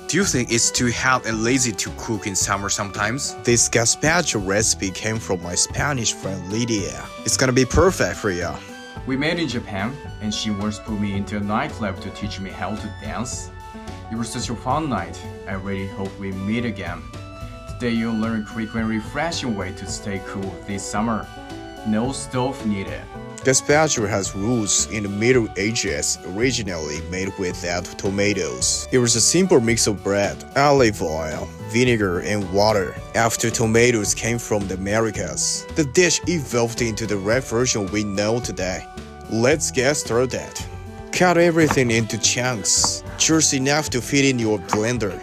Do you think it's too hot and lazy to cook in summer sometimes? This gazpacho recipe came from my Spanish friend Lydia. It's gonna be perfect for you. We met in Japan, and she once put me into a nightclub to teach me how to dance. It was such a fun night. I really hope we meet again. Today you'll learn a quick and refreshing way to stay cool this summer. No stove needed. Gazpacho has roots in the Middle Ages, originally made without tomatoes. It was a simple mix of bread, olive oil, vinegar, and water. After tomatoes came from the Americas, the dish evolved into the red version we know today. Let's get started. Cut everything into chunks, just enough to fit in your blender.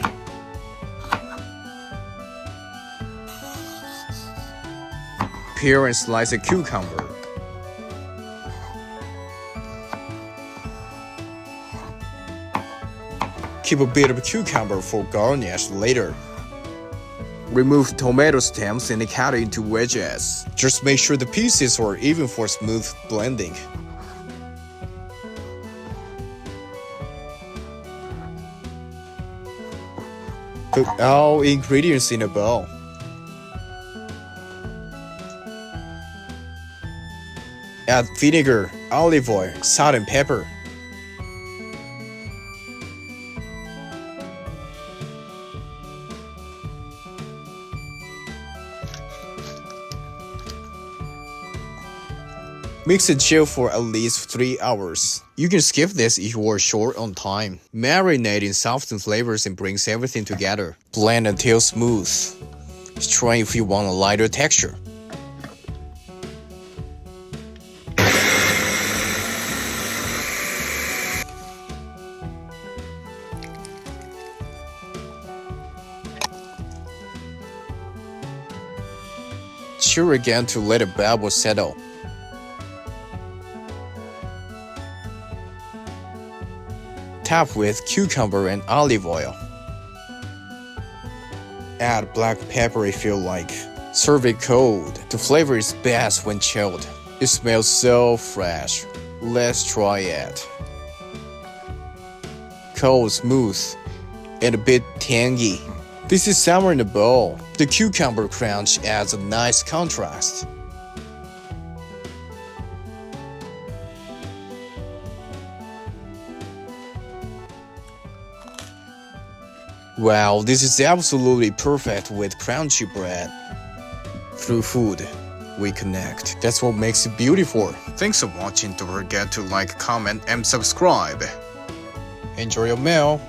Peel and slice a cucumber. Keep a bit of cucumber for garnish later. Remove tomato stems and cut it into wedges. Just make sure the pieces are even for smooth blending. Put all ingredients in a bowl. Add vinegar, olive oil, salt and pepper. Mix and chill for at least 3 hours. You can skip this if you are short on time. Marinating softens flavors and brings everything together. Blend until smooth. Strain if you want a lighter texture. Stir again to let the bubble settle. Top with cucumber and olive oil. Add black pepper if you like. Serve it cold. The flavor is best when chilled. It smells so fresh. Let's try it. Cold, smooth, and a bit tangy. This is summer in a bowl. The cucumber crunch adds a nice contrast. Wow, this is absolutely perfect with crunchy bread. Through food, we connect. That's what makes it beautiful. Thanks for watching. Don't forget to like, comment, and subscribe. Enjoy your meal.